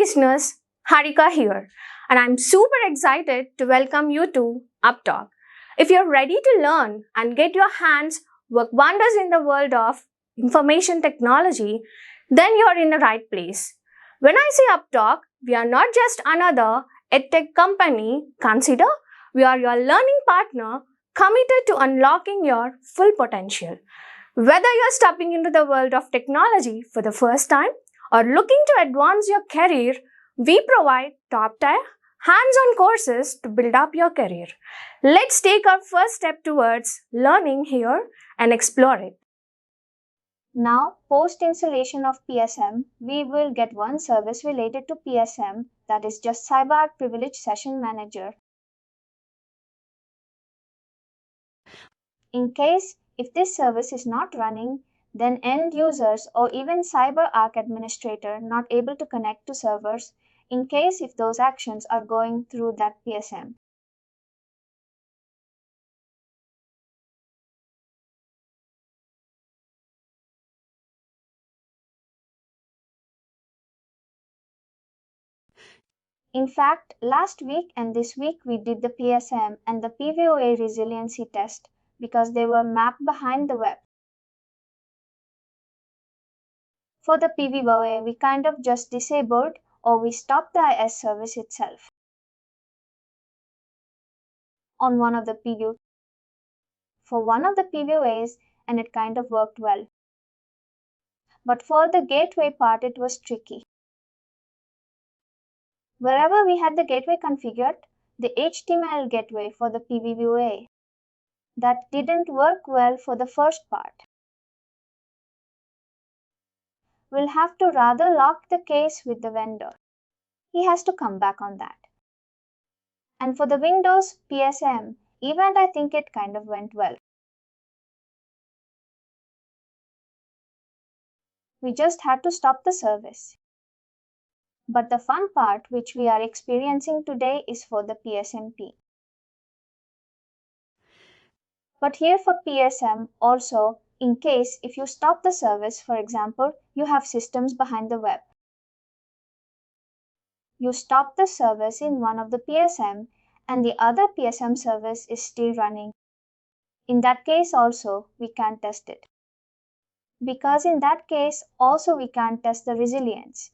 listeners, Harika here, and I'm super excited to welcome you to UppTalk. If you're ready to learn and get your hands work wonders in the world of information technology, then you're in the right place. When I say UppTalk, we are not just another edtech company. Consider we are your learning partner committed to unlocking your full potential. Whether you're stepping into the world of technology for the first time or looking to advance your career, we provide top-tier, hands-on courses to build up your career. Let's take our first step towards learning here and explore it. Now, post-installation of PSM, we will get one service related to PSM, that is just CyberArk Privilege Session Manager. In case if this service is not running, then end users or even CyberArk administrator not able to connect to servers in case if those actions are going through that PSM. In fact, last week and this week we did the PSM and the PVOA resiliency test because they were mapped behind the web. For the PVOA, we kind of just disabled or we stopped the IS service itself on one of the PVOAs, and it kind of worked well. But for the gateway part, it was tricky. Wherever we had the gateway configured, the HTML gateway for the PVOA, that didn't work well for the first part. We'll have to rather lock the case with the vendor. He has to come back on that. And for the Windows PSM event, I think it kind of went well. We just had to stop the service. But the fun part which we are experiencing today is for the PSMP. But here for PSM also, in case if you stop the service, for example, you have systems behind the web. You stop the service in one of the PSM and the other PSM service is still running. In that case also, we can't test it. Because in that case also we can't test the resilience.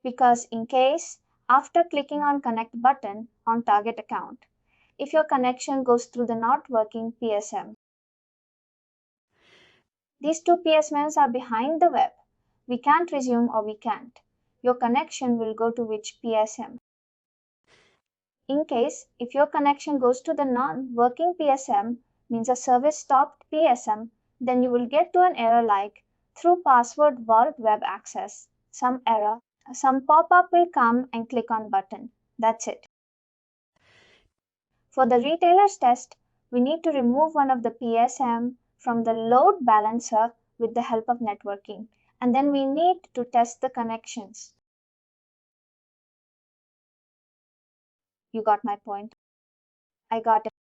Because in case, after clicking on connect button on target account, if your connection goes through the not working PSM, these two PSMs are behind the web. We can't resume or we can't. Your connection will go to which PSM? In case, if your connection goes to the non-working PSM, means a service stopped PSM, then you will get to an error like, through password vault web access, some error, some pop-up will come and click on button. That's it. For the retailer's test, we need to remove one of the PSM from the load balancer with the help of networking, and then we need to test the connections. You got my point? I got it.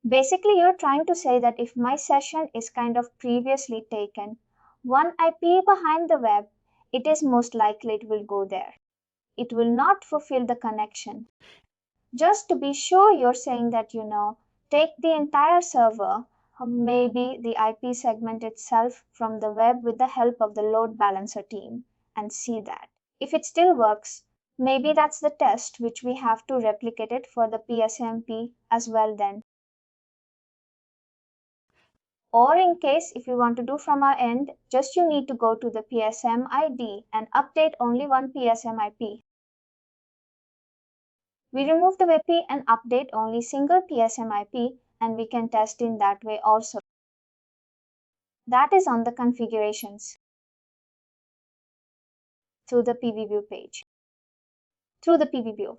Basically, you're trying to say that if my session is kind of previously taken, one IP behind the web, it is most likely it will go there. It will not fulfill the connection. Just to be sure, you're saying that, take the entire server, or maybe the IP segment itself from the web with the help of the load balancer team and see that. If it still works, maybe that's the test which we have to replicate it for the PSMP as well then. Or in case if you want to do from our end, just you need to go to the PSM ID and update only one PSM IP. We remove the IP and update only single PSM IP and we can test in that way also. That is on the configurations through the PVView page. Through the PVView.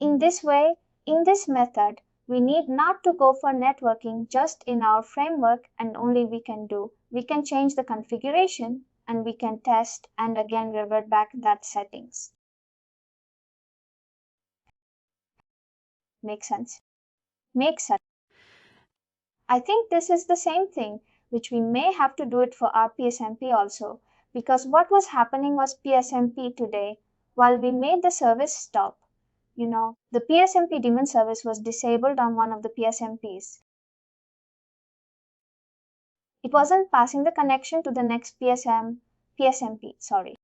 In this way, in this method, we need not to go for networking just in our framework and only we can change the configuration and we can test and again revert back that settings. Makes sense? Makes sense. I think this is the same thing which we may have to do it for our PSMP also, because what was happening was PSMP today, while we made the service stop, the PSMP daemon service was disabled on one of the PSMPs. It wasn't passing the connection to the next PSMP, sorry.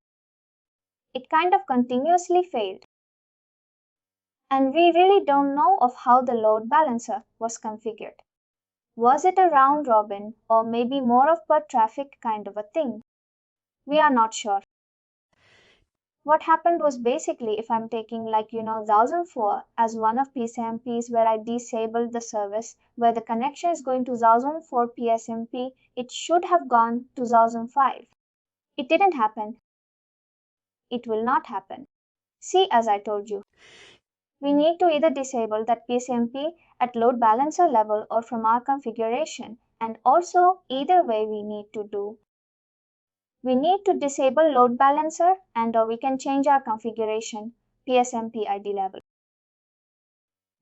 It kind of continuously failed. And we really don't know of how the load balancer was configured. Was it a round robin or maybe more of per traffic kind of a thing? We are not sure. What happened was basically, if I'm taking 1004 as one of PSMPs where I disabled the service where the connection is going to 1004 PSMP, it should have gone to 1005. It didn't happen. It will not happen. See, as I told you, we need to either disable that PSMP at load balancer level or from our configuration, and also either way we need to disable load balancer and or we can change our configuration PSMP ID level.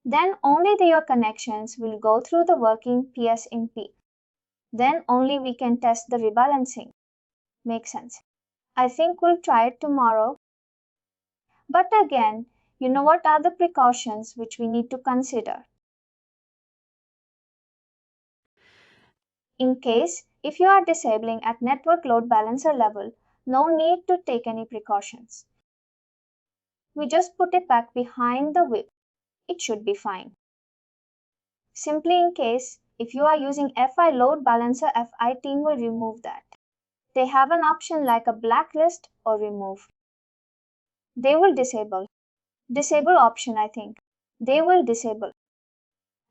Then only your connections will go through the working PSMP. Then only we can test the rebalancing. Makes sense. I think we'll try it tomorrow. But again, what are the precautions which we need to consider? In case, if you are disabling at network load balancer level, no need to take any precautions. We just put it back behind the whip. It should be fine. Simply in case, if you are using FI load balancer, FI team will remove that. They have an option like a blacklist or remove. They will disable. Disable option, I think. They will disable.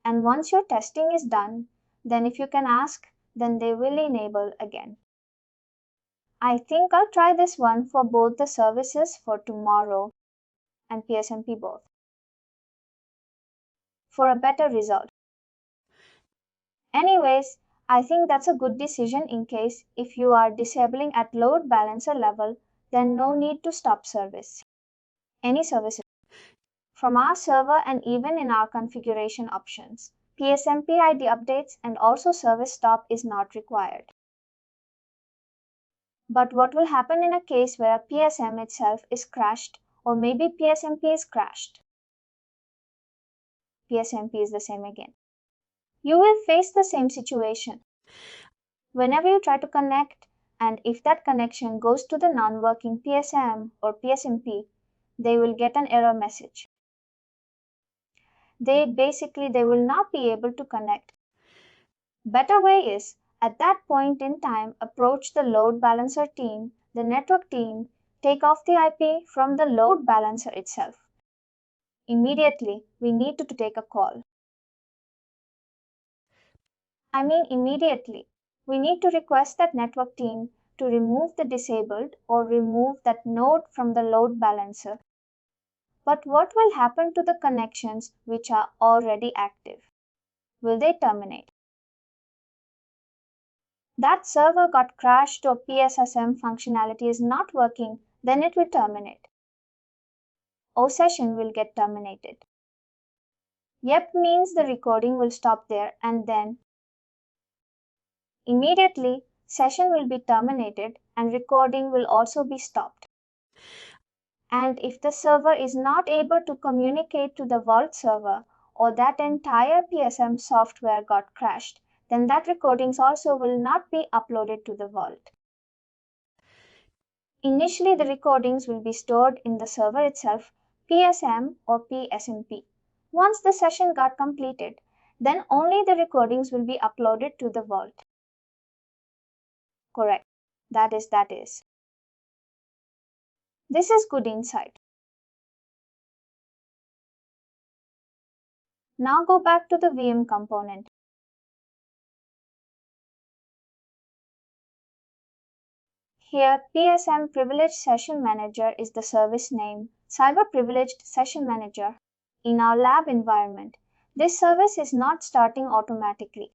And once your testing is done, then if you can ask, then they will enable again. I think I'll try this one for both the services for tomorrow and PSMP both for a better result. Anyways, I think that's a good decision in case if you are disabling at load balancer level, then no need to stop service. Any service from our server and even in our configuration options. PSMP ID updates and also service stop is not required. But what will happen in a case where PSM itself is crashed or maybe PSMP is crashed? PSMP is the same again. You will face the same situation. Whenever you try to connect and if that connection goes to the non-working PSM or PSMP, they will get an error message. They will not be able to connect. Better way is, at that point in time, approach the load balancer team, the network team, take off the IP from the load balancer itself. Immediately, we need to take a call. Immediately, we need to request that network team to remove the disabled or remove that node from the load balancer. But what will happen to the connections which are already active? Will they terminate? That server got crashed or PSSM functionality is not working, then it will terminate. Or session will get terminated. Yep means the recording will stop there and then immediately session will be terminated and recording will also be stopped. And if the server is not able to communicate to the Vault server or that entire PSM software got crashed, then that recordings also will not be uploaded to the Vault. Initially, the recordings will be stored in the server itself, PSM or PSMP. Once the session got completed, then only the recordings will be uploaded to the Vault. Correct. That is. This is good insight. Now go back to the VM component. Here, PSM Privileged Session Manager is the service name, Cyber Privileged Session Manager. In our lab environment, this service is not starting automatically.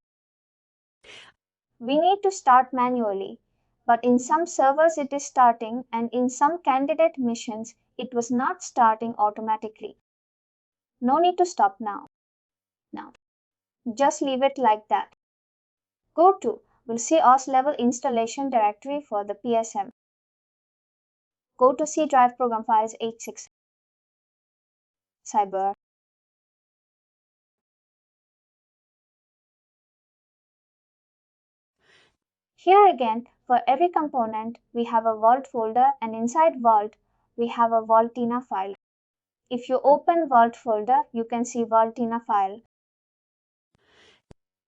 We need to start manually, but in some servers it is starting and in some candidate missions it was not starting automatically. No need to stop now. Just leave it like that. Go to we'll see OS level installation directory for the PSM. Go to C drive program files 86 CyberArk. Here again, for every component, we have a Vault folder, and inside Vault, we have a Vaultina file. If you open Vault folder, you can see Vaultina file.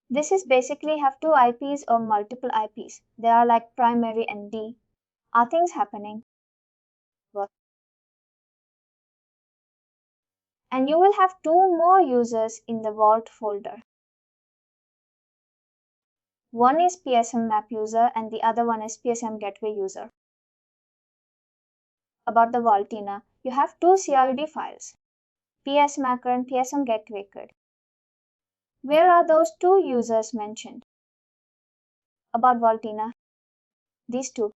This is basically have two IPs or multiple IPs. They are like primary and D. Are things happening? Work. And you will have two more users in the Vault folder. One is PSM map user and the other one is PSM gateway user. About the Vaultina, you have two CRUD files, PS Maker and PSM gateway code. Where are those two users mentioned? About Vaultina, these two.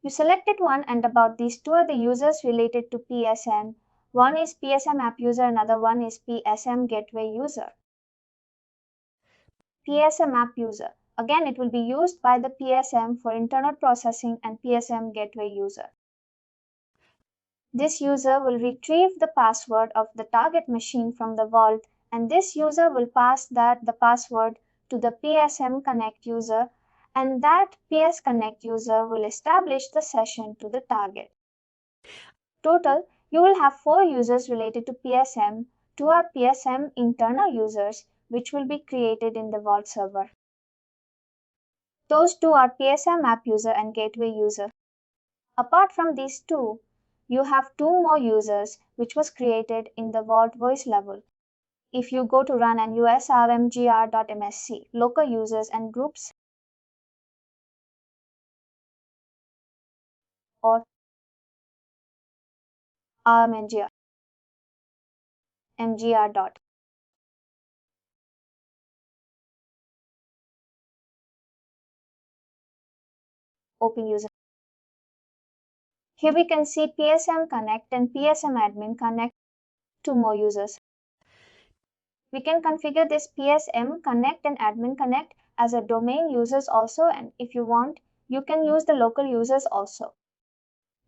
You selected one, and about these two are the users related to PSM. One is PSM app user, another one is PSM gateway user. PSM app user. Again, it will be used by the PSM for internal processing and PSM gateway user. This user will retrieve the password of the target machine from the vault, and this user will pass the password to the PSM Connect user, and that PS Connect user will establish the session to the target. Total, you will have 4 users related to PSM. 2 are PSM internal users, which will be created in the Vault server. Those 2 are PSM app user and gateway user. Apart from these 2, you have 2 more users which was created in the Vault voice level. If you go to run and usrmgr.msc, local users and groups, or rmgr, mgr dot. Open user. Here we can see PSM Connect and PSM Admin Connect, 2 more users. We can configure this PSM Connect and Admin Connect as a domain users also, and if you want, you can use the local users also.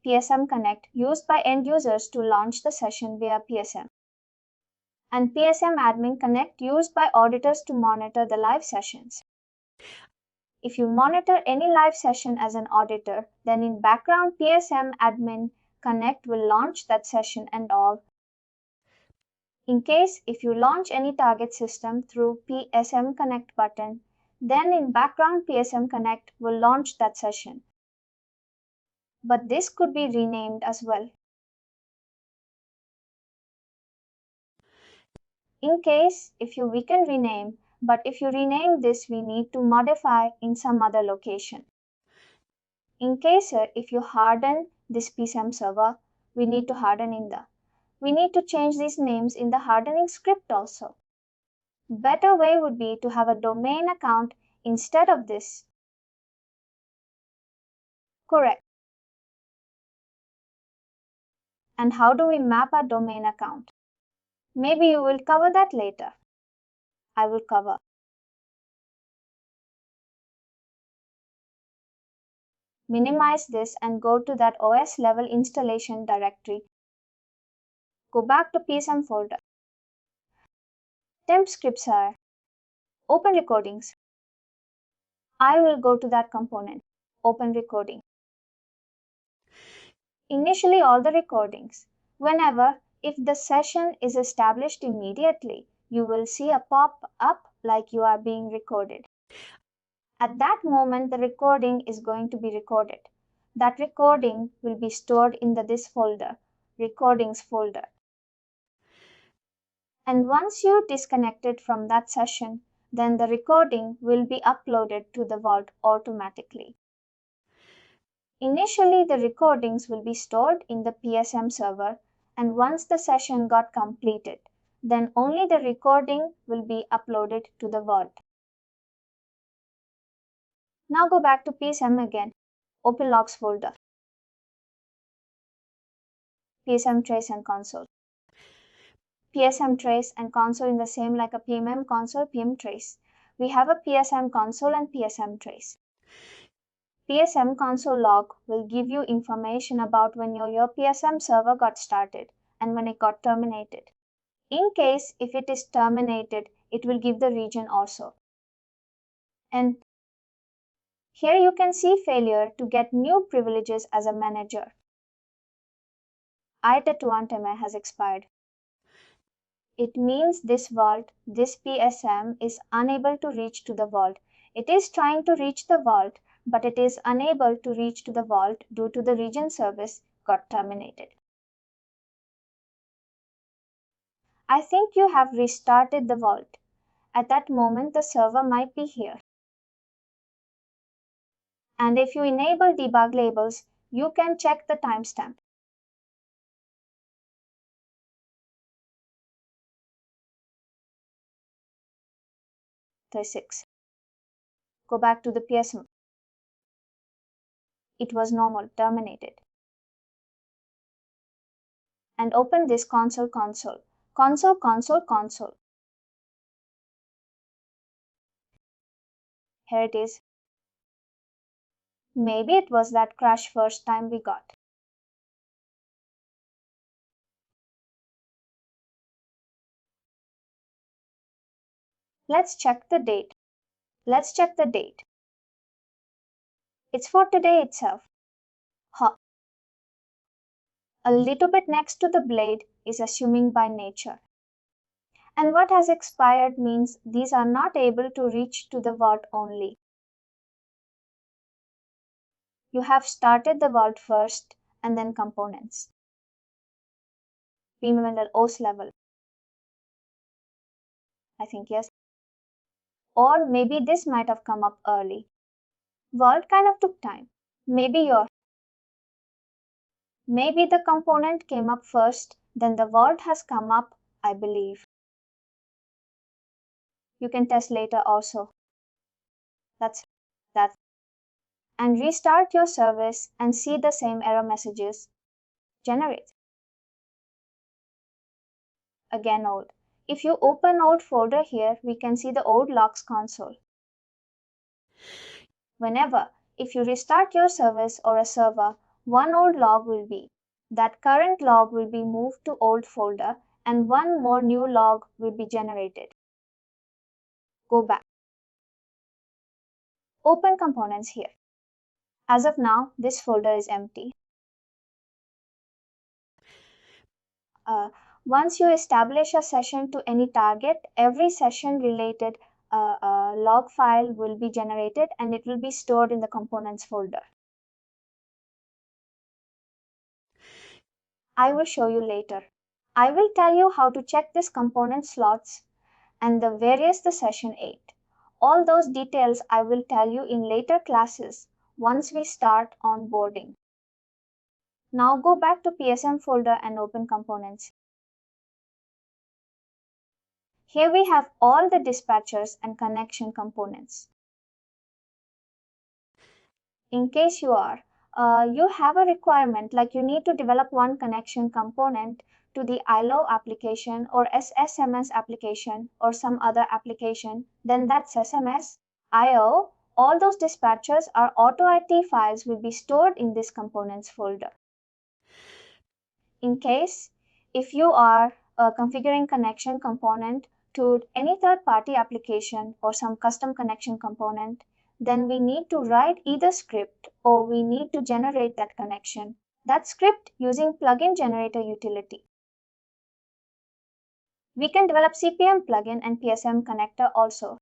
PSM Connect used by end users to launch the session via PSM. And PSM Admin Connect used by auditors to monitor the live sessions. If you monitor any live session as an auditor, then in background PSM Admin Connect will launch that session and all. In case if you launch any target system through PSM Connect button, then in background PSM Connect will launch that session. But this could be renamed as well. In case if we can rename, but if you rename this, we need to modify in some other location. In case if you harden this PSM server, we need to harden we need to change these names in the hardening script also. Better way would be to have a domain account instead of this. Correct. And how do we map our domain account? Maybe you will cover that later. I will cover. Minimize this and go to that OS level installation directory. Go back to PSM folder. Temp scripts are open recordings. I will go to that component. Open recording. Initially all the recordings. Whenever, if the session is established immediately, you will see a pop-up like you are being recorded. At that moment, the recording is going to be recorded. That recording will be stored in this folder, recordings folder. And once you disconnected from that session, then the recording will be uploaded to the Vault automatically. Initially, the recordings will be stored in the PSM server, and once the session got completed, then only the recording will be uploaded to the Vault. Now go back to PSM again. Open logs folder. PSM trace and console. PSM trace and console in the same like a PMM console, PM trace. we have a PSM console and PSM trace. PSM console log will give you information about when your PSM server got started and when it got terminated. In case if it is terminated, it will give the region also. And here you can see failure to get new privileges as a manager. ITET1 has expired. It means this vault, this PSM is unable to reach to the vault. It is trying to reach the vault, but it is unable to reach to the vault due to the region service got terminated. I think you have restarted the vault. At that moment, the server might be here. And if you enable debug labels, you can check the timestamp. Go back to the PSM. It was normal, terminated. And open this console. Here it is. Maybe it was that crash first time we got. Let's check the date. It's for today itself. A little bit next to the blade is assuming by nature. And what has expired means these are not able to reach to the vault only. You have started the vault first and then components. Terminal OS level. I think yes. Or maybe this might have come up early. Vault kind of took time. Maybe the component came up first, then the vault has come up, I believe. You can test later also. That's. And restart your service and see the same error messages generate. Again old. If you open old folder here, we can see the old logs console. If you restart your service or a server, one old log will be. That current log will be moved to old folder and one more new log will be generated. Go back. Open components here. As of now, this folder is empty. Once you establish a session to any target, every session related log file will be generated and it will be stored in the components folder. I will show you later. I will tell you how to check this component slots and the session 8. All those details I will tell you in later classes once we start onboarding. Now go back to PSM folder and open components. Here we have all the dispatchers and connection components. In case you have a requirement like you need to develop one connection component to the ILO application or SSMS application or some other application, then that's SMS, IO, all those dispatchers or auto IT files will be stored in this components folder. In case if you are configuring connection component to any third-party application or some custom connection component, then we need to write either script or we need to generate that connection. That script using plugin generator utility. We can develop CPM plugin and PSM connector also.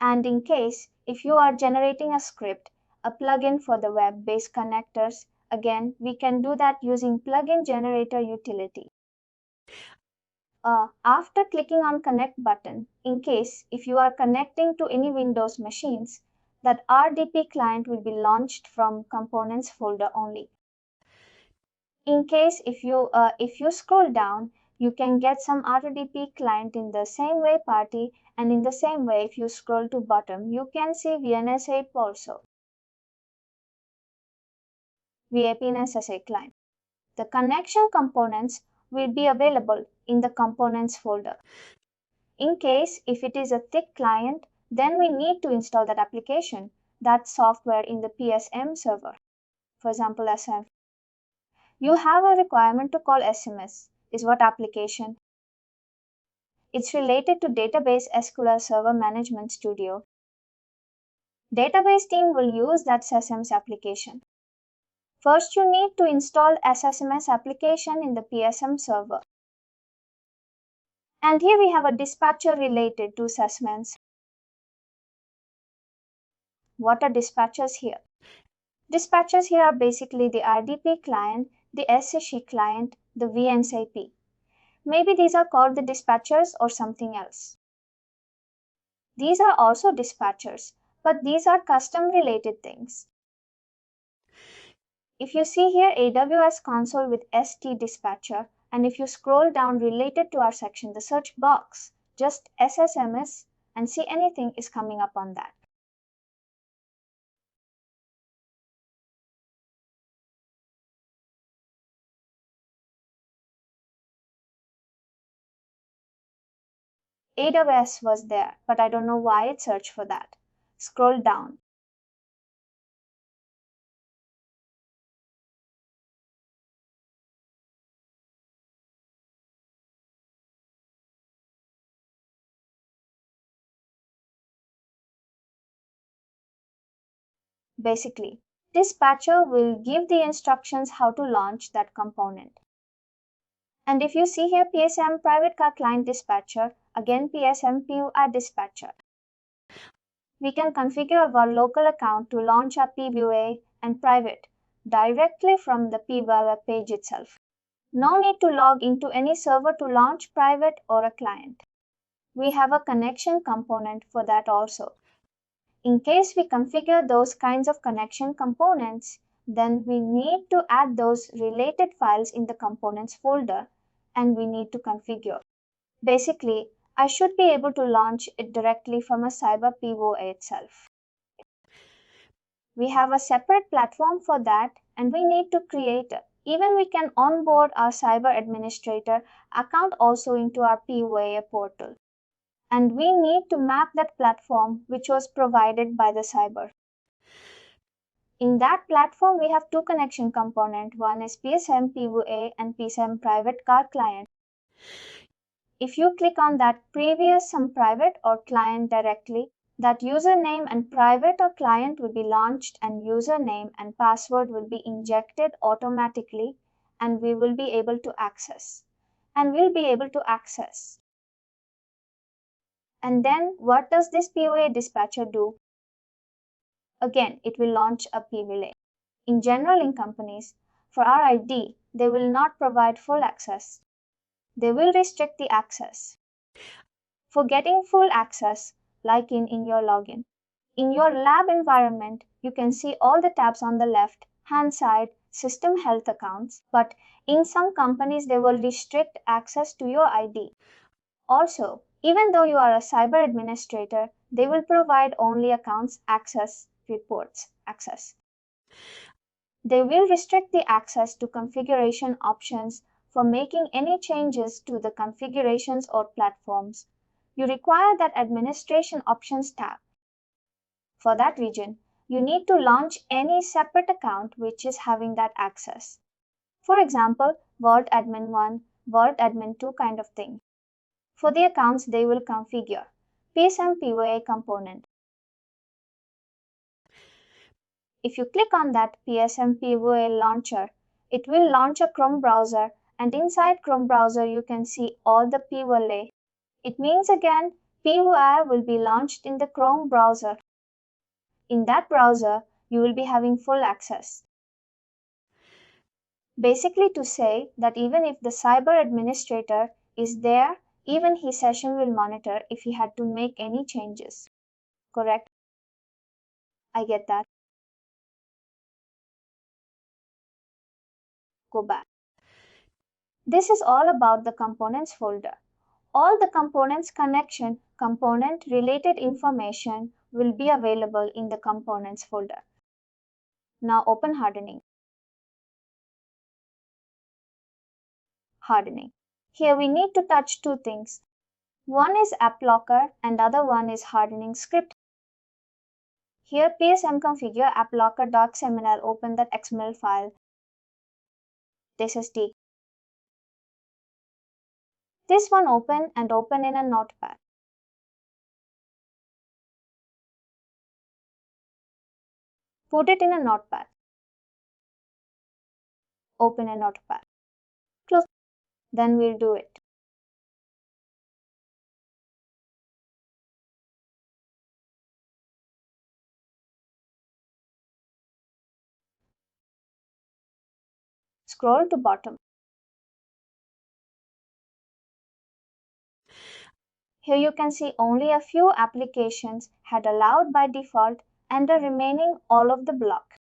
And in case if you are generating a script, a plugin for the web-based connectors, again, we can do that using plugin generator utility. After clicking on connect button, in case if you are connecting to any Windows machines, that RDP client will be launched from components folder only. In case if you scroll down, you can get some RDP client in the same way party, and in the same way if you scroll to bottom, you can see VNS8 also. VIP and SSA client. The connection components will be available in the components folder. In case if it is a thick client, then we need to install that application, that software in the PSM server. For example, SM. You have a requirement to call SMS. Is what application? It's related to Database SQL Server Management Studio. Database team will use that SSMS application. First, you need to install SSMS application in the PSM server. And here we have a dispatcher related to SSMS. What are dispatchers here? Dispatchers here are basically the RDP client, the SSE client, the VNCP. Maybe these are called the dispatchers or something else. These are also dispatchers, but these are custom related things. If you see here AWS console with ST dispatcher, and if you scroll down related to our section, the search box, just SSMS and see anything is coming up on that. AWS was there, but I don't know why it searched for that. Scroll down. Basically, dispatcher will give the instructions how to launch that component. And if you see here PSM private car client dispatcher, again PSM PUI dispatcher. We can configure our local account to launch our PUA and private directly from the PUI web page itself. No need to log into any server to launch private or a client. We have a connection component for that also. In case we configure those kinds of connection components, then we need to add those related files in the components folder and we need to configure. Basically, I should be able to launch it directly from a Cyber POA itself. We have a separate platform for that and we need to create it. Even we can onboard our Cyber Administrator account also into our POA portal. And we need to map that platform which was provided by the Cyber. In that platform, we have two connection components. One is PSM POA and PSM private car client. If you click on that previous some private or client directly, that username and private or client will be launched and username and password will be injected automatically and we will be able to access. And we'll be able to access. And then what does this POA dispatcher do? Again, it will launch a PVLA. In general, in companies, for our ID, they will not provide full access. They will restrict the access. For getting full access, like in your login. In your lab environment, you can see all the tabs on the left hand side, system health accounts, but in some companies, they will restrict access to your ID. Also, even though you are a cyber administrator, they will provide only accounts access reports access. They will restrict the access to configuration options for making any changes to the configurations or platforms. You require that administration options tab. For that region, you need to launch any separate account which is having that access. For example, Vault Admin 1, Vault Admin 2 kind of thing. For the accounts, they will configure PSM POA component. If you click on that PSM POA launcher, it will launch a Chrome browser and inside Chrome browser you can see all the POA. It means again POA will be launched in the Chrome browser. In that browser, you will be having full access. Basically to say that even if the cyber administrator is there, even his session will monitor if he had to make any changes. Correct? I get that. Go back. This is all about the components folder. All the components connection, component related information will be available in the components folder. Now open hardening. Hardening. Here we need to touch two things. One is app locker and other one is hardening script. Here PSM configure applocker.xml, open that XML file. This is D. This one open and open in a notepad. Put it in a notepad. Open a notepad. Close. Then we'll do it. Scroll to bottom. Here you can see only a few applications had allowed by default and the remaining all of the block.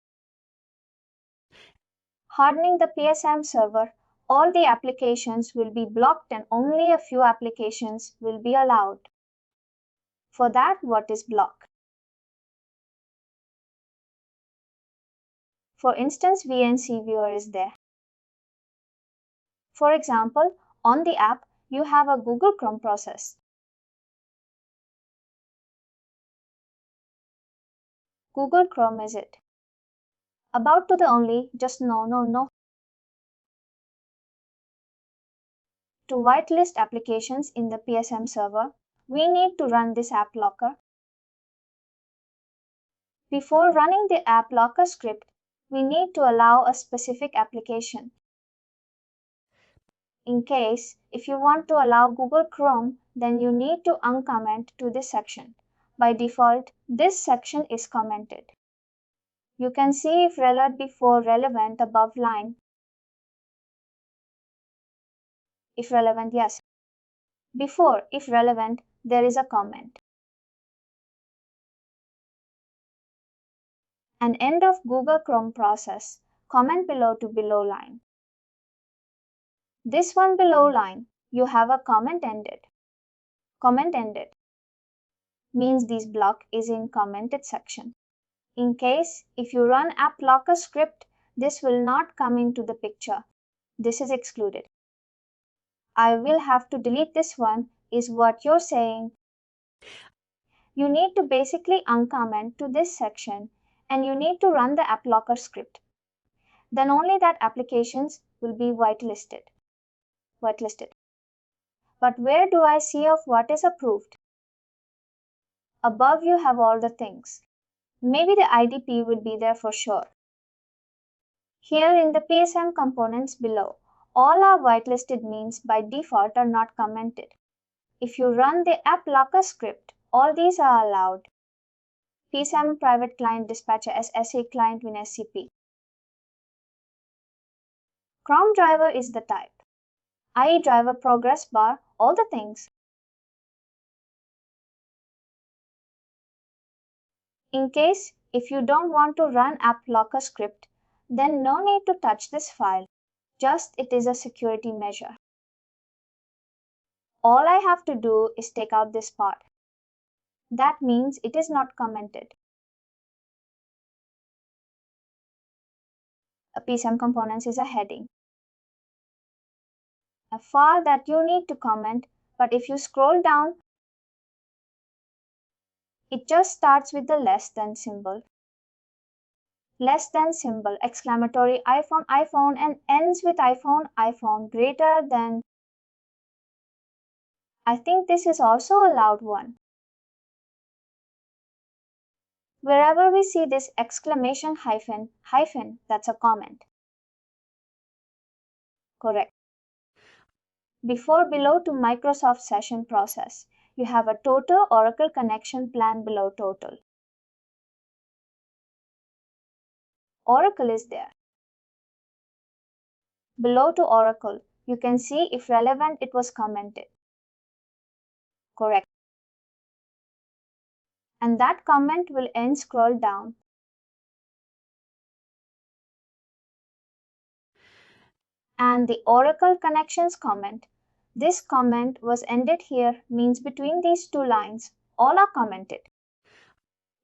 Hardening the PSM server, all the applications will be blocked and only a few applications will be allowed. For that, what is block? For instance, VNC viewer is there. For example, on the app, you have a Google Chrome process. Google Chrome is it. About to the only, just no. To whitelist applications in the PSM server, we need to run this app locker. Before running the app locker script, we need to allow a specific application. In case, if you want to allow Google Chrome, then you need to uncomment to this section. By default, this section is commented. You can see if relevant before relevant above line. If relevant, yes. Before, if relevant, there is a comment. An end of Google Chrome process, comment below to below line. This one below line, you have a comment ended. Comment ended means this block is in commented section. In case, if you run app locker script, this will not come into the picture. This is excluded. I will have to delete this one, is what you're saying. You need to basically uncomment to this section and you need to run the app locker script. Then only that applications will be whitelisted. But where do I see of what is approved? Above you have all the things. Maybe the IDP will be there for sure. Here in the PSM components below, all our whitelisted means by default are not commented. If you run the app locker script, all these are allowed. PSM private client dispatcher as SA client win SCP. Chrome driver is the type. IE driver progress bar, all the things. In case, if you don't want to run app locker script, then no need to touch this file. Just it is a security measure. All I have to do is take out this part. That means it is not commented. A PSM components is a heading. A file that you need to comment, but if you scroll down, it just starts with the less than symbol. Less than symbol, exclamatory iPhone, and ends with iPhone, greater than. I think this is also a loud one. Wherever we see this exclamation hyphen, that's a comment. Correct. Before below to Microsoft session process, you have a total Oracle connection plan below total. Oracle is there. Below to Oracle, you can see if relevant it was commented. Correct. And that comment will end scroll down. And the Oracle connections comment. This comment was ended here means between these two lines, all are commented.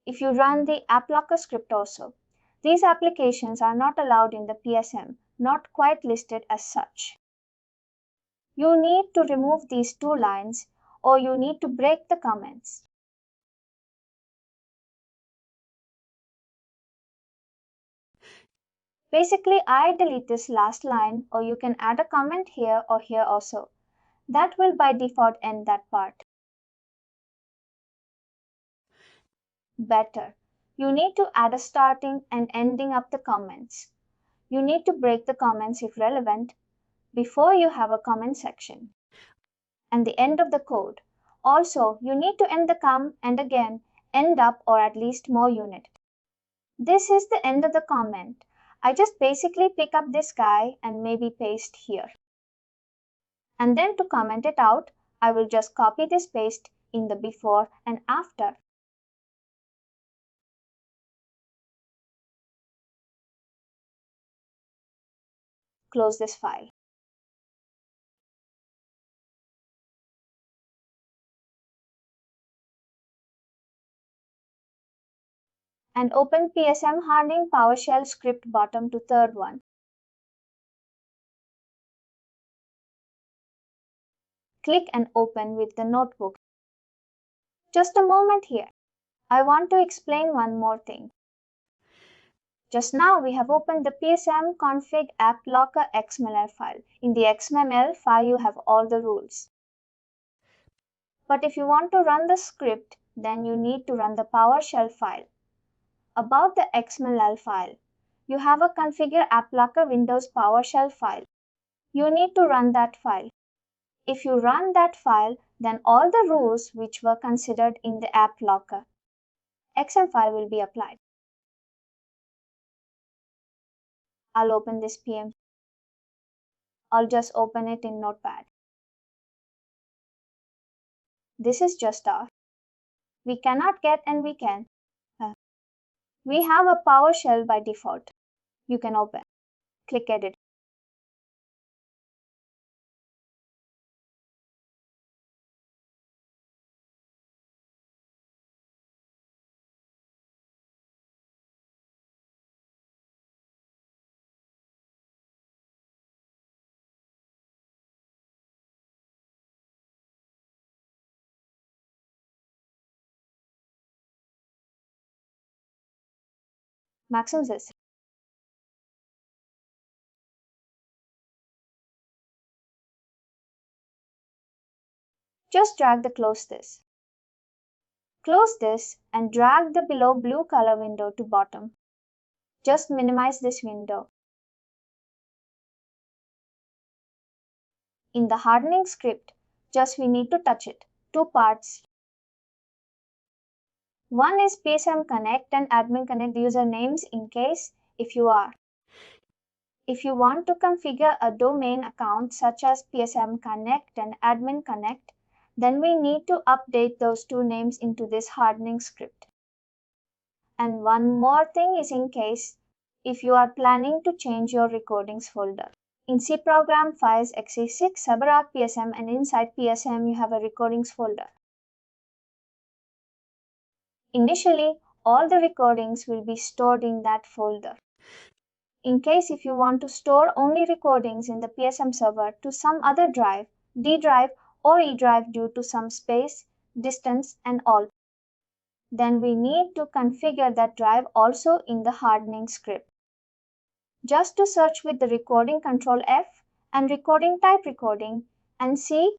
If you run the app locker script also, these applications are not allowed in the PSM, not quite listed as such. You need to remove these two lines or you need to break the comments. Basically, I delete this last line, or you can add a comment here or here also. That will by default end that part. Better. You need to add a starting and ending of the comments. You need to break the comments if relevant before you have a comment section. And the end of the code. Also, you need to end the com and again end up or at least more unit. This is the end of the comment. I just basically pick up this guy and maybe paste here. And then to comment it out, I will just copy this paste in the before and after. Close this file. And open PSM hardening PowerShell script bottom to third one. Click and open with the notebook. Just a moment here. I want to explain one more thing. Just now we have opened the PSM config app locker XML file. In the XML file you have all the rules. But if you want to run the script, then you need to run the PowerShell file. Above the XML file, you have a configure app locker Windows PowerShell file. You need to run that file. If you run that file, then all the rules which were considered in the app locker XM file will be applied. I'll open this PM. I'll just open it in Notepad. This is just our. We cannot get and we can. We have a PowerShell by default. You can open. Click Edit. Maximize this. Just drag the close this. Close this and drag the below blue color window to bottom. Just minimize this window. In the hardening script, just we need to touch it. Two parts. One is PSM Connect and Admin Connect usernames in case if you are. If you want to configure a domain account such as PSM Connect and Admin Connect, then we need to update those two names into this hardening script. And one more thing is in case if you are planning to change your recordings folder. In C program files x86, CyberArk PSM and inside PSM you have a recordings folder. Initially, all the recordings will be stored in that folder. In case if you want to store only recordings in the PSM server to some other drive, D drive or E drive due to some space, distance and all, then we need to configure that drive also in the hardening script. Just to search with the recording Control F and recording type recording and see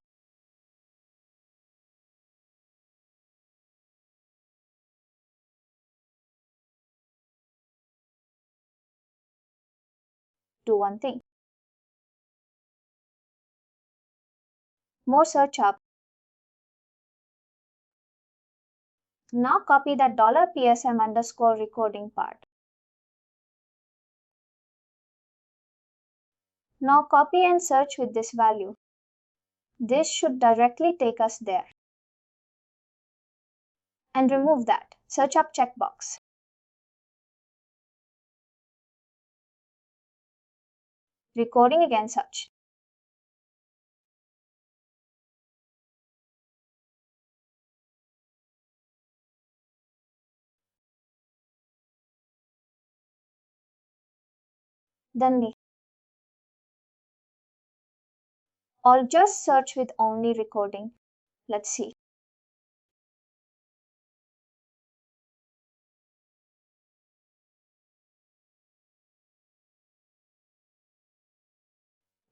do one thing. More search up. Now copy that $PSM underscore recording part. Now copy and search with this value. This should directly take us there. And remove that search up checkbox. Recording again search. Then leave. Or just search with only recording. Let's see.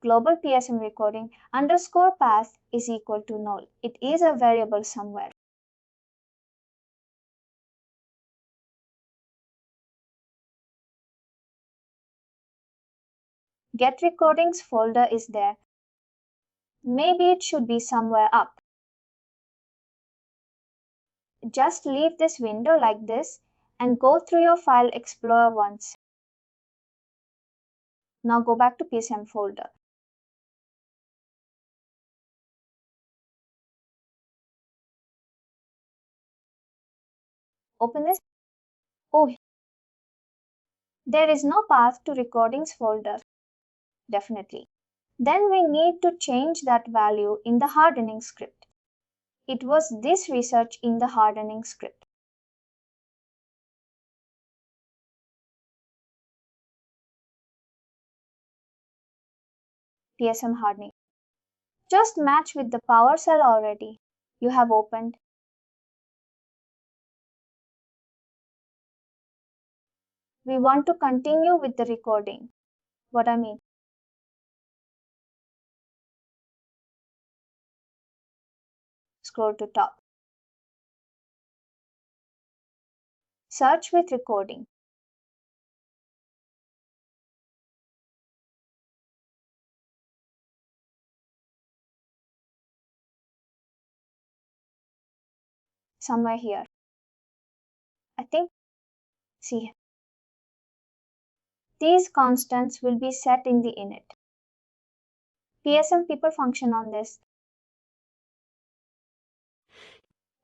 Global PSM recording underscore path is equal to null. It is a variable somewhere. Get recordings folder is there. Maybe it should be somewhere up. Just leave this window like this and go through your file explorer once. Now go back to PSM folder. Open this. Oh, there is no path to recordings folder. Definitely. Then we need to change that value in the hardening script. It was this research in the hardening script. PSM hardening. Just match with the PowerShell already you have opened. We want to continue with the recording. What I mean. Scroll to top. Search with recording. Somewhere here. I think, see, these constants will be set in the init. PSM people function on this.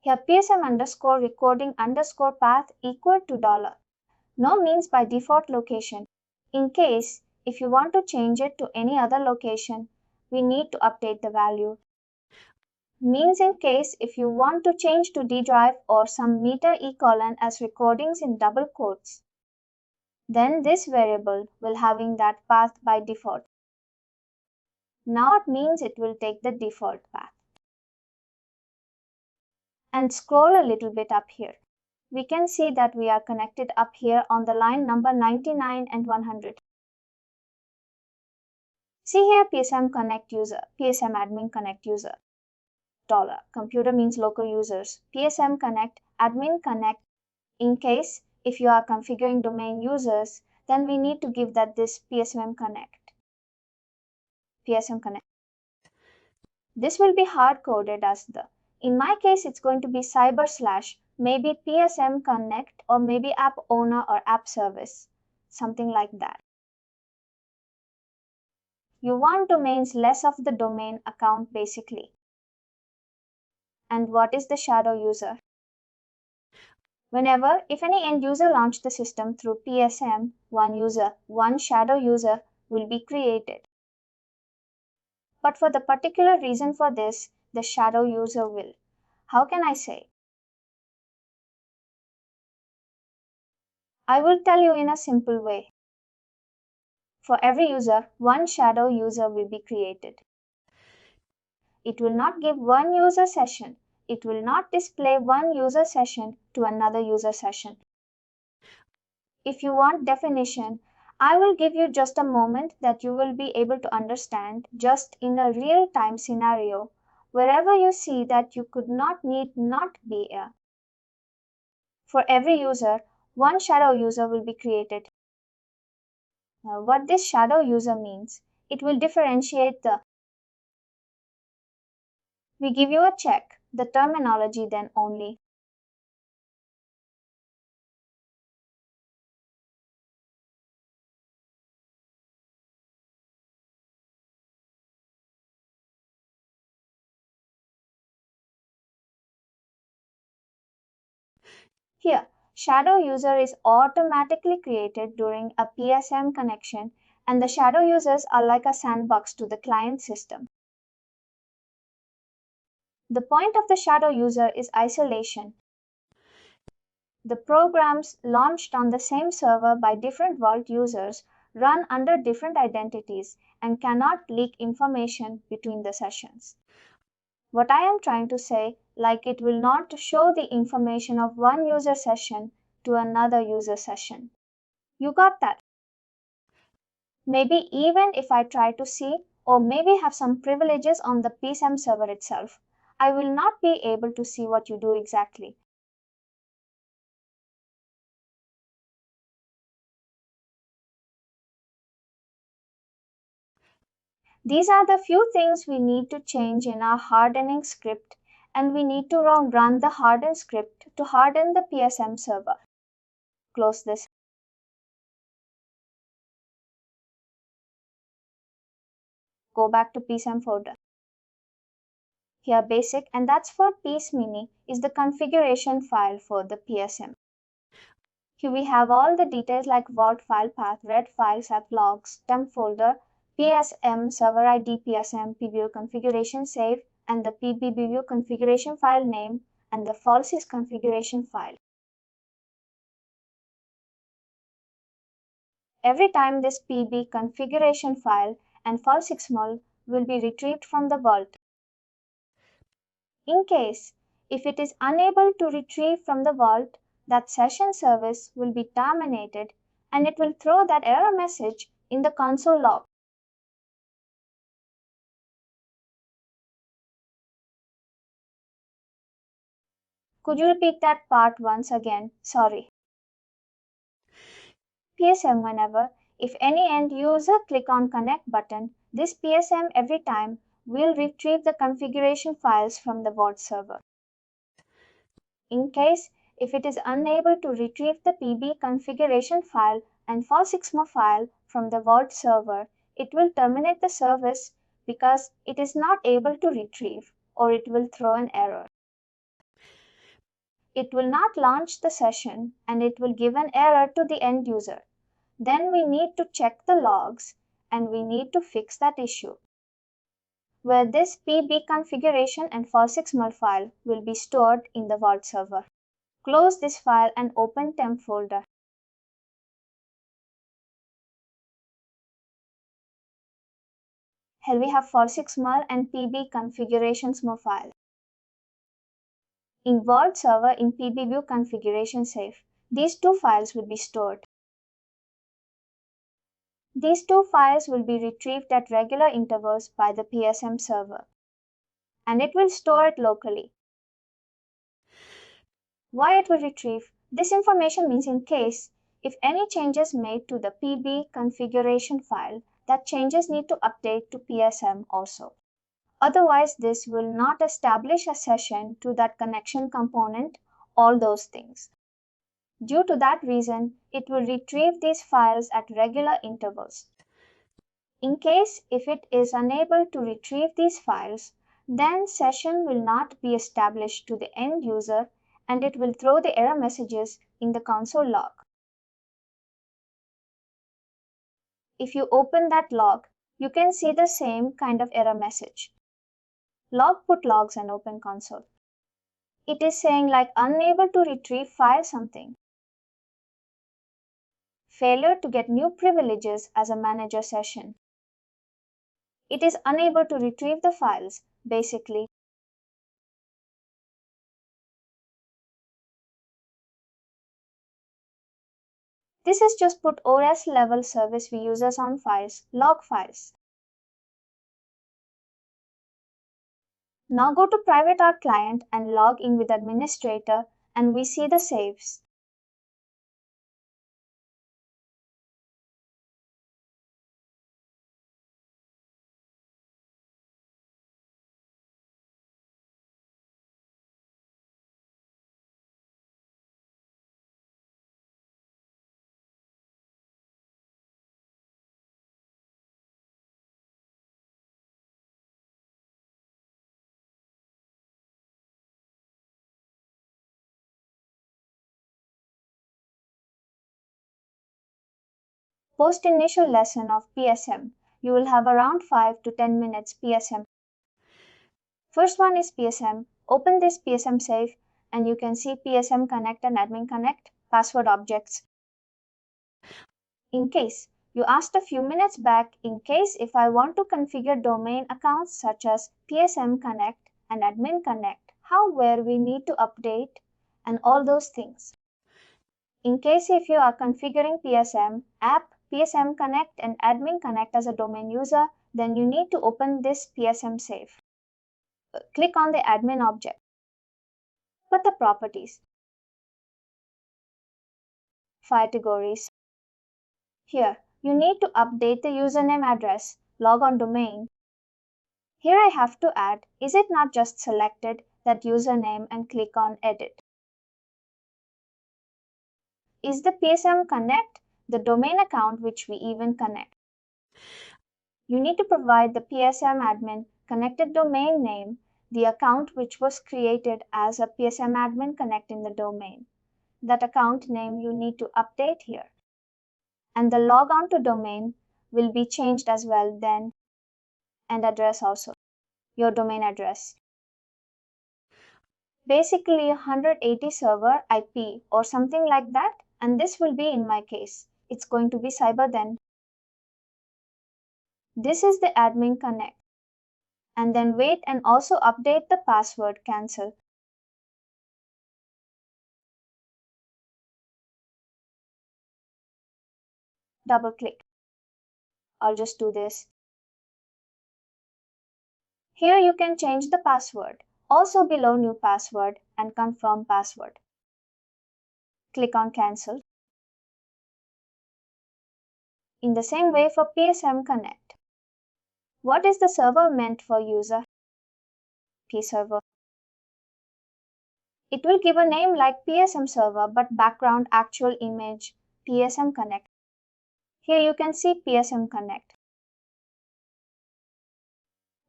Here PSM underscore recording underscore path equal to $. No means by default location. In case, if you want to change it to any other location, we need to update the value. Means in case if you want to change to D drive or some meter ecolon as recordings in double quotes, then this variable will having that path by default. Now it means it will take the default path. And scroll a little bit up here. We can see that we are connected up here on the line number 99 and 100. See here PSM connect user, PSM admin connect user. Computer means local users. PSM connect, admin connect. In case if you are configuring domain users, then we need to give that this PSM connect. PSM connect. This will be hard coded as the, in my case, it's going to be cyber/ maybe PSM connect or maybe app owner or app service, something like that. You want domains less of the domain account basically. And what is the shadow user? Whenever, if any end user launched the system through PSM, one shadow user will be created. But for the particular reason for this, the shadow user will. How can I say? I will tell you in a simple way. For every user, one shadow user will be created. It will not give one user session. It will not display one user session to another user session. If you want definition, I will give you just a moment that you will be able to understand just in a real-time scenario wherever you see that you could not need not be a. For every user, one shadow user will be created. Now, what this shadow user means, it will differentiate the. We give you a check, the terminology then only. Here, shadow user is automatically created during a PSM connection, and the shadow users are like a sandbox to the client system. The point of the shadow user is isolation. The programs launched on the same server by different vault users run under different identities and cannot leak information between the sessions. What I am trying to say, like it will not show the information of one user session to another user session. You got that? Maybe even if I try to see or maybe have some privileges on the PSM server itself, I will not be able to see what you do exactly. These are the few things we need to change in our hardening script, and we need to run the harden script to harden the PSM server. Close this. Go back to PSM folder. Here basic, and that's for PSMini, is the configuration file for the PSM. Here we have all the details like vault file path, read files, app logs, temp folder, PSM server ID, PSM PBU configuration save, and the PBBU configuration file name, and the falsys configuration file. Every time this PB configuration file and falsxml will be retrieved from the vault. In case, if it is unable to retrieve from the vault, that session service will be terminated and it will throw that error message in the console log. Could you repeat that part once again? Sorry. PSM whenever, if any end user click on connect button, this PSM every time will retrieve the configuration files from the vault server. In case, if it is unable to retrieve the PB configuration file and falsxml file from the vault server, it will terminate the service because it is not able to retrieve or it will throw an error. It will not launch the session and it will give an error to the end user. Then we need to check the logs and we need to fix that issue, where this PB configuration and falsxml file will be stored in the vault server. Close this file and open temp folder. Here we have falsxml and PB configurationsmo file. In vault server in PBView configuration safe, these two files will be stored. These two files will be retrieved at regular intervals by the PSM server, and it will store it locally. Why it will retrieve? This information means in case if any changes made to the PB configuration file, that changes need to update to PSM also. Otherwise, this will not establish a session to that connection component, all those things. Due to that reason, it will retrieve these files at regular intervals. In case if it is unable to retrieve these files, then session will not be established to the end user and it will throw the error messages in the console log. If you open that log, you can see the same kind of error message. Log put logs and open console. It is saying like unable to retrieve file something. Failure to get new privileges as a manager session. It is unable to retrieve the files, basically. This is just put OS level service we users on files, log files. Now go to PrivateArk client and log in with administrator and we see the saves. Post initial lesson of PSM. You will have around 5 to 10 minutes PSM. First one is PSM. Open this PSM safe and you can see PSM Connect and Admin Connect password objects. In case you asked a few minutes back, in case if I want to configure domain accounts such as PSM Connect and admin connect, how, where we need to update, and all those things. In case if you are configuring PSM app, PSM Connect and Admin Connect as a domain user, then you need to open this PSM safe. Click on the admin object. Put the properties, categories. Here, you need to update the username address, log on domain. Here I have to add, is it not just selected that username and click on edit? Is the PSM Connect the domain account which we even connect? You need to provide the PSM admin connected domain name, the account which was created as a PSM admin connect in the domain. That account name you need to update here. And the logon to domain will be changed as well then, and address also, your domain address. Basically 180 server IP or something like that, and this will be in my case. It's going to be cyber then. This is the admin connect. And then wait and also update the password cancel. Double click. I'll just do this. Here you can change the password. Also below new password and confirm password. Click on cancel. In the same way for PSM Connect. What is the server meant for user? P server. It will give a name like PSM server but background actual image PSM Connect. Here you can see PSM Connect.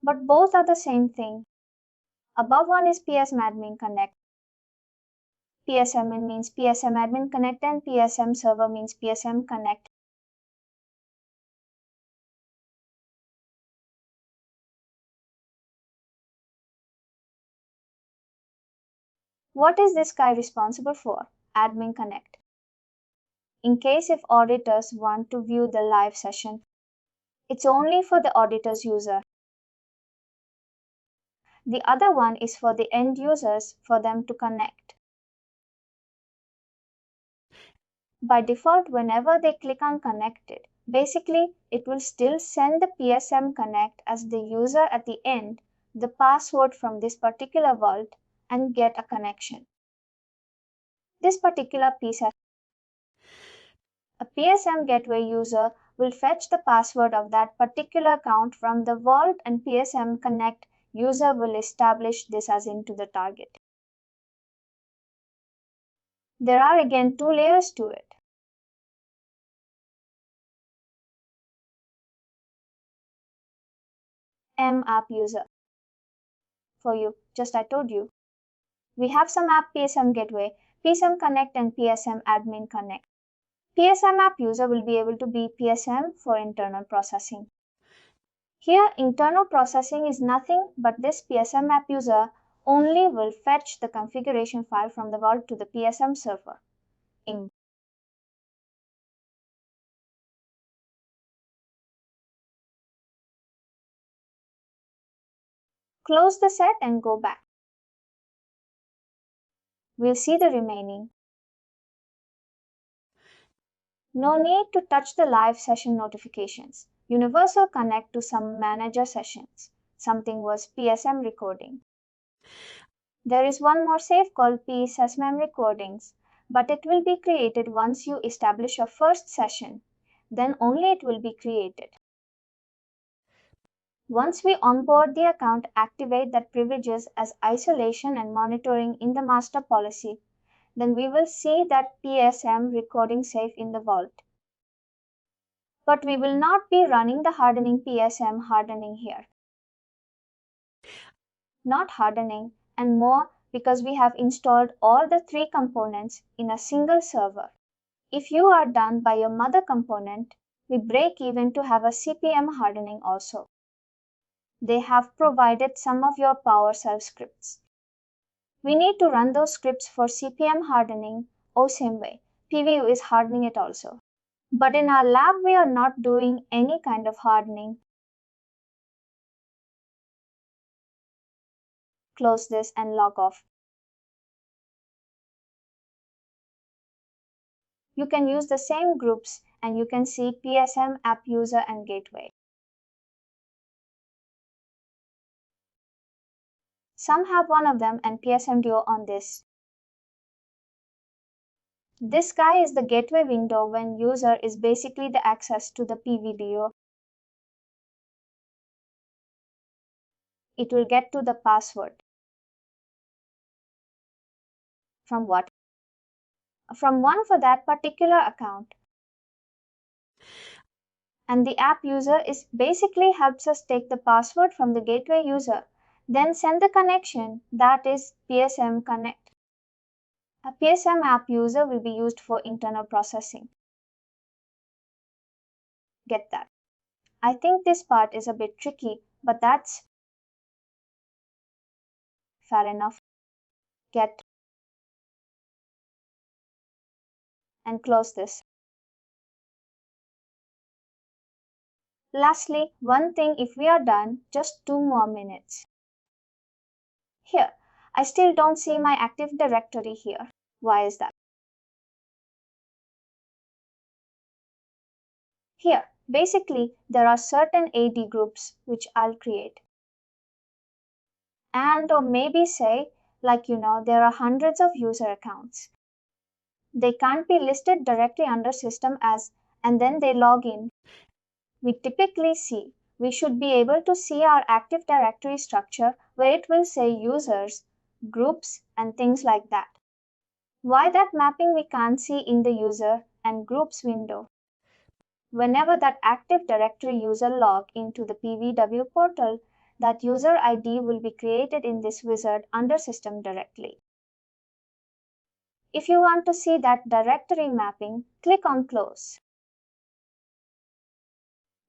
But both are the same thing. Above one is PSM Admin Connect. PSM means PSM Admin Connect and PSM server means PSM Connect. What is this guy responsible for? Admin Connect. In case if auditors want to view the live session, it's only for the auditor's user. The other one is for the end users for them to connect. By default, whenever they click on connected, basically it will still send the PSM Connect as the user at the end, the password from this particular vault and get a connection. This particular piece, a PSM gateway user will fetch the password of that particular account from the vault and PSM Connect user will establish this as into the target. There are again two layers to it. App user. For you, just I told you. We have some app PSM gateway, PSM Connect and PSM Admin Connect. PSM app user will be able to be PSM for internal processing. Here, internal processing is nothing but this PSM app user only will fetch the configuration file from the vault to the PSM server. Close the set and go back. We'll see the remaining. No need to touch the live session notifications. Universal connect to some manager sessions. Something was PSM recording. There is one more safe called PSM recordings, but it will be created once you establish your first session. Then only it will be created. Once we onboard the account, activate that privileges as isolation and monitoring in the master policy, then we will see that PSM recording safe in the vault. But we will not be running the hardening PSM hardening here. Not hardening and more because we have installed all the three components in a single server. If you are done by your mother component, we break even to have a CPM hardening also. They have provided some of your PowerShell scripts. We need to run those scripts for CPM hardening, same way. PVU is hardening it also. But in our lab, we are not doing any kind of hardening. close this and log off. You can use the same groups and you can see PSM, app user, and gateway. Some have one of them and PSM Duo on this. This guy is the gateway window when user is basically the access to the PVDO. It will get to the password. From what? From one for that particular account. And the app user is basically helps us take the password from the gateway user, then send the connection, that is PSM connect. A PSM app user will be used for internal processing. Get that? I think this part is a bit tricky, but that's fair enough. Get and close this. Lastly, one thing if we are done, just 2 more minutes. Here, I still don't see my Active Directory here. Why is that? Here, basically, there are certain AD groups which I'll create. And or maybe say, there are hundreds of user accounts. They can't be listed directly under system as, and then they log in. We typically see, we should be able to see our Active Directory structure where it will say users, groups, and things like that. Why that mapping we can't see in the user and groups window? Whenever that Active Directory user log into the PVW portal, that user ID will be created in this wizard under system directly. If you want to see that directory mapping, click on close.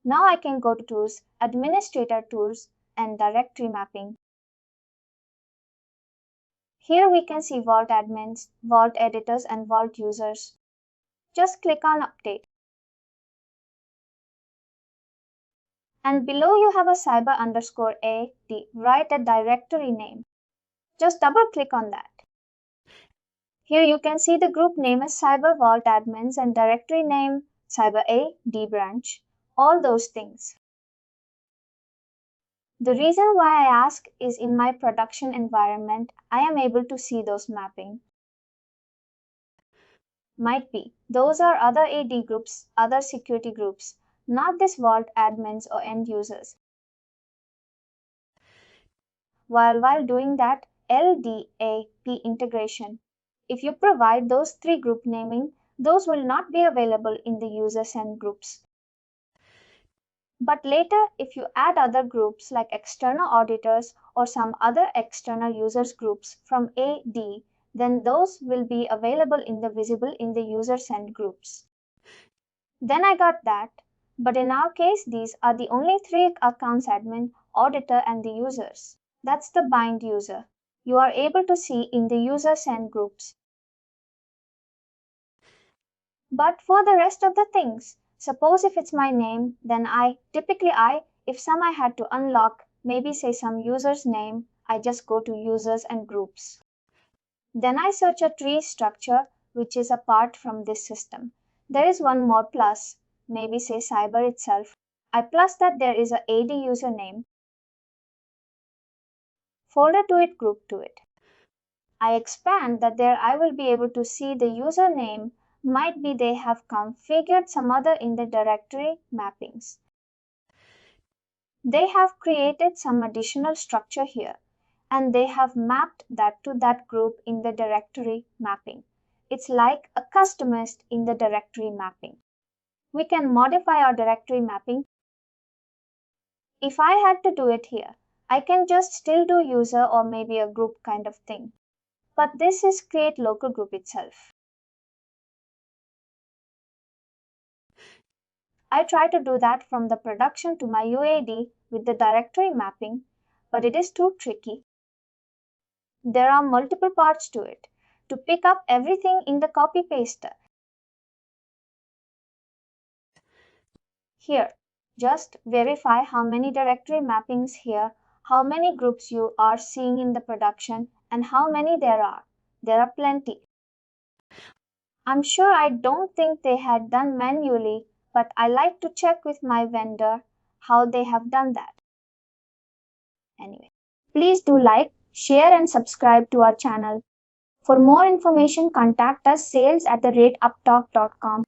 Now I can go to Tools, Administrator Tools, and Directory Mapping. Here we can see Vault admins, Vault editors, and Vault users. Just click on Update. And below you have a cyber_AD, write a directory name. Just double click on that. Here you can see the group name is Cyber Vault admins and directory name Cyber AD branch, all those things. The reason why I ask is in my production environment, I am able to see those mapping. Might be, those are other AD groups, other security groups, not this Vault admins or end users. While doing that, LDAP integration. If you provide those 3 group naming, those will not be available in the users and groups. But later, if you add other groups like external auditors or some other external users groups from AD, then those will be available in the visible in the users and groups. Then I got that. But in our case, these are the only 3 accounts: admin, auditor, and the users. That's the bind user. You are able to see in the users and groups. But for the rest of the things, suppose if it's my name, then if some I had to unlock, maybe say some user's name, I just go to users and groups. Then I search a tree structure which is apart from this system. There is one more plus, maybe say cyber itself. I plus that there is a AD username, folder to it, group to it. I expand that there I will be able to see the username. Might be they have configured some other in the directory mappings. They have created some additional structure here and they have mapped that to that group in the directory mapping. It's like a customized in the directory mapping. We can modify our directory mapping. If I had to do it here, I can just still do user or maybe a group kind of thing. But this is create local group itself. I try to do that from the production to my UAD with the directory mapping, but it is too tricky. There are multiple parts to it. To pick up everything in the copy paster. Here, just verify how many directory mappings here, how many groups you are seeing in the production and how many there are. There are plenty. I'm sure I don't think they had done manually, but I like to check with my vendor how they have done that. Anyway, please do like, share, and subscribe to our channel. For more information, contact us sales@uptalk.com.